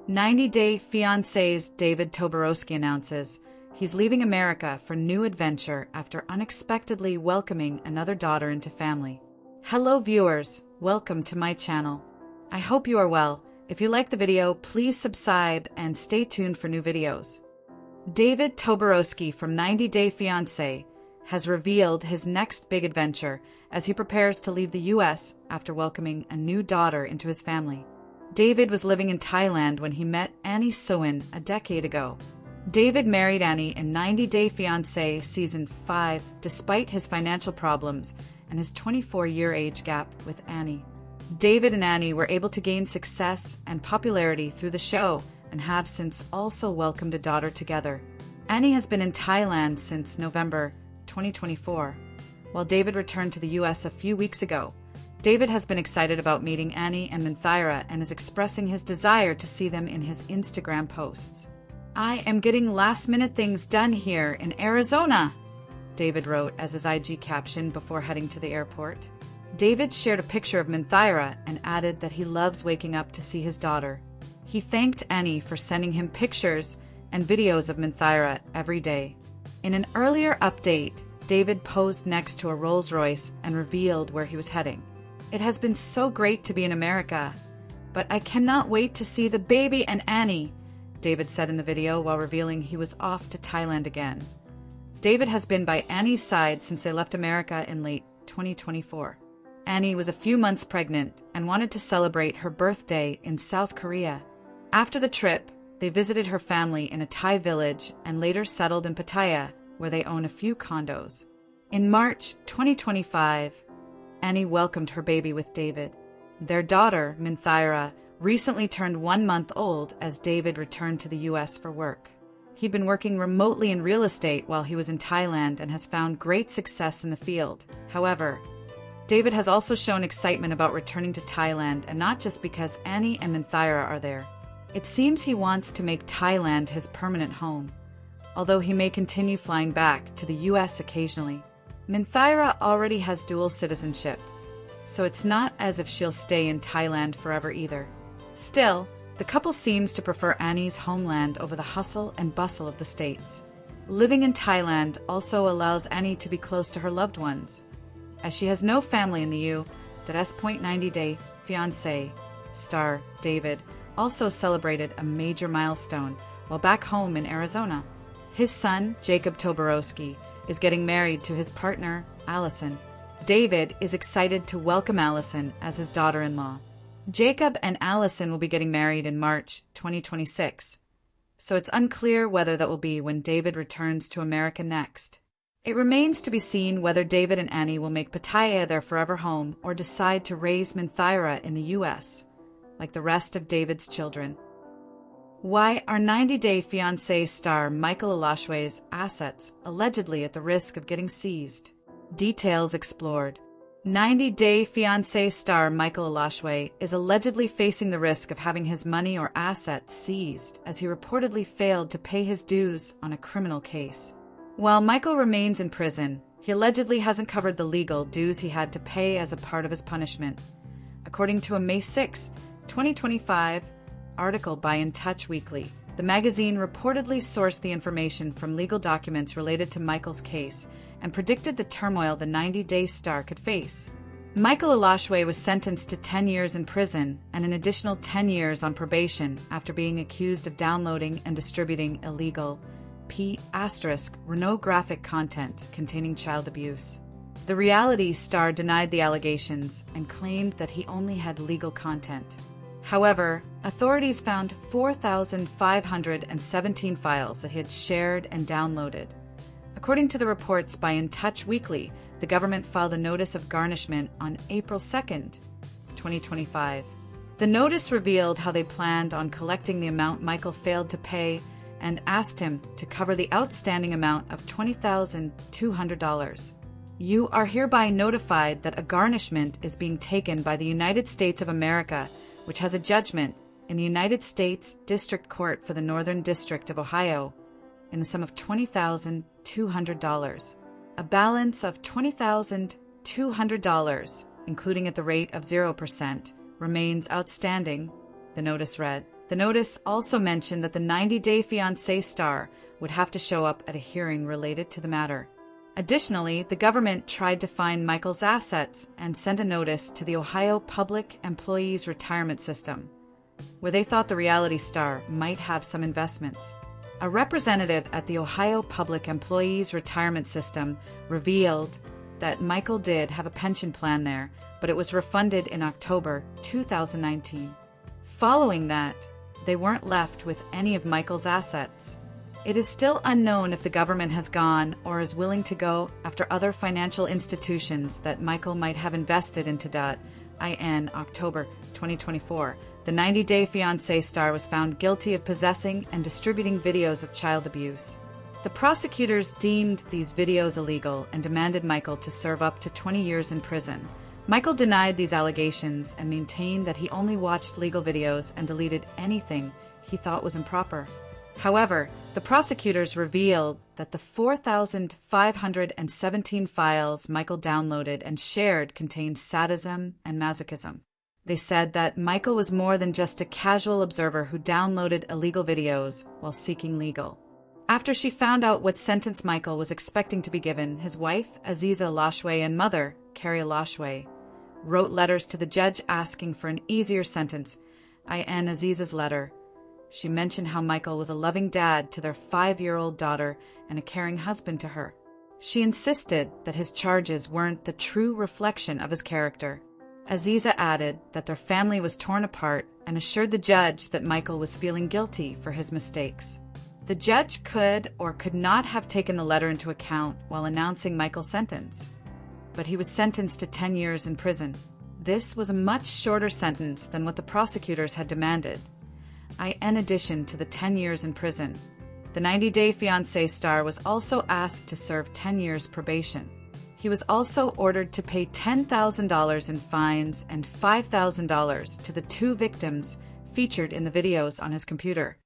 90-Day Fiancé's David Toborowsky announces he's leaving America for new adventure after unexpectedly welcoming another daughter into family. Hello viewers, welcome to my channel. I hope you are well. If you like the video, please subscribe and stay tuned for new videos. David Toborowsky from 90-Day Fiancé has revealed his next big adventure as he prepares to leave the US after welcoming a new daughter into his family. David was living in Thailand when he met Annie Soin a decade ago. David married Annie in 90-Day Fiancé Season 5 despite his financial problems and his 24-year age gap with Annie. David and Annie were able to gain success and popularity through the show and have since also welcomed a daughter together. Annie has been in Thailand since November 2024, while David returned to the US a few weeks ago. David has been excited about meeting Annie and Minthira and is expressing his desire to see them in his Instagram posts. "I am getting last-minute things done here in Arizona," David wrote as his IG caption before heading to the airport. David shared a picture of Minthira and added that he loves waking up to see his daughter. He thanked Annie for sending him pictures and videos of Minthira every day. In an earlier update, David posed next to a Rolls-Royce and revealed where he was heading. "It has been so great to be in America, but I cannot wait to see the baby and Annie," David said in the video while revealing he was off to Thailand again. David has been by Annie's side since they left America in late 2024. Annie was a few months pregnant and wanted to celebrate her birthday in South Korea. After the trip, they visited her family in a Thai village and later settled in Pattaya, where they own a few condos. In March 2025, Annie welcomed her baby with David. Their daughter, Minthira, recently turned 1 month old as David returned to the US for work. He'd been working remotely in real estate while he was in Thailand and has found great success in the field. However, David has also shown excitement about returning to Thailand, and not just because Annie and Minthira are there. It seems he wants to make Thailand his permanent home, although he may continue flying back to the US occasionally. Minthira already has dual citizenship, so it's not as if she'll stay in Thailand forever either. Still, the couple seems to prefer Annie's homeland over the hustle and bustle of the States. Living in Thailand also allows Annie to be close to her loved ones, as she has no family in the U.S. 90-Day Fiancé star David also celebrated a major milestone while back home in Arizona. His son, Jacob Toborowsky, is getting married to his partner, Allison. David is excited to welcome Allison as his daughter-in-law. Jacob and Allison will be getting married in March 2026, so it's unclear whether that will be when David returns to America next. It remains to be seen whether David and Annie will make Pattaya their forever home or decide to raise Minthira in the US, like the rest of David's children. Why are 90-Day Fiancé star Michael Elashway's assets allegedly at the risk of getting seized? Details explored. 90-Day Fiancé star Michael Elashway is allegedly facing the risk of having his money or assets seized as he reportedly failed to pay his dues on a criminal case. While Michael remains in prison, he allegedly hasn't covered the legal dues he had to pay as a part of his punishment. According to a May 6, 2025 article by In Touch Weekly, the magazine reportedly sourced the information from legal documents related to Michael's case and predicted the turmoil the 90-Day star could face. Michael Elashway was sentenced to 10 years in prison and an additional 10 years on probation after being accused of downloading and distributing illegal pornographic content containing child abuse. The reality star denied the allegations and claimed that he only had legal content. However, authorities found 4,517 files that he had shared and downloaded. According to the reports by In Touch Weekly, the government filed a notice of garnishment on April 2, 2025. The notice revealed how they planned on collecting the amount Michael failed to pay and asked him to cover the outstanding amount of $20,200. You are hereby notified that a garnishment is being taken by the United States of America, which has a judgment in the United States District Court for the Northern District of Ohio in the sum of $20,200. A balance of $20,200, including at the rate of 0%, remains outstanding, the notice read. The notice also mentioned that the 90-Day Fiancé star would have to show up at a hearing related to the matter. Additionally, the government tried to find Michael's assets and sent a notice to the Ohio Public Employees Retirement System, where they thought the reality star might have some investments. A representative at the Ohio Public Employees Retirement System revealed that Michael did have a pension plan there, but it was refunded in October 2019. Following that, they weren't left with any of Michael's assets. It is still unknown if the government has gone or is willing to go after other financial institutions that Michael might have invested into. In October 2024, the 90-Day Fiancé star was found guilty of possessing and distributing videos of child abuse. The prosecutors deemed these videos illegal and demanded Michael to serve up to 20 years in prison. Michael denied these allegations and maintained that he only watched legal videos and deleted anything he thought was improper. However, the prosecutors revealed that the 4,517 files Michael downloaded and shared contained sadism and masochism. They said that Michael was more than just a casual observer who downloaded illegal videos while seeking legal. After she found out what sentence Michael was expecting to be given, his wife, Aziza Elashway, and mother, Carrie Elashway, wrote letters to the judge asking for an easier sentence. In Aziza's letter, she mentioned how Michael was a loving dad to their 5-year-old daughter and a caring husband to her. She insisted that his charges weren't the true reflection of his character. Aziza added that their family was torn apart and assured the judge that Michael was feeling guilty for his mistakes. The judge could or could not have taken the letter into account while announcing Michael's sentence, but he was sentenced to 10 years in prison. This was a much shorter sentence than what the prosecutors had demanded. In addition to the 10 years in prison, the 90-Day Fiancé star was also asked to serve 10 years probation. He was also ordered to pay $10,000 in fines and $5,000 to the 2 victims featured in the videos on his computer.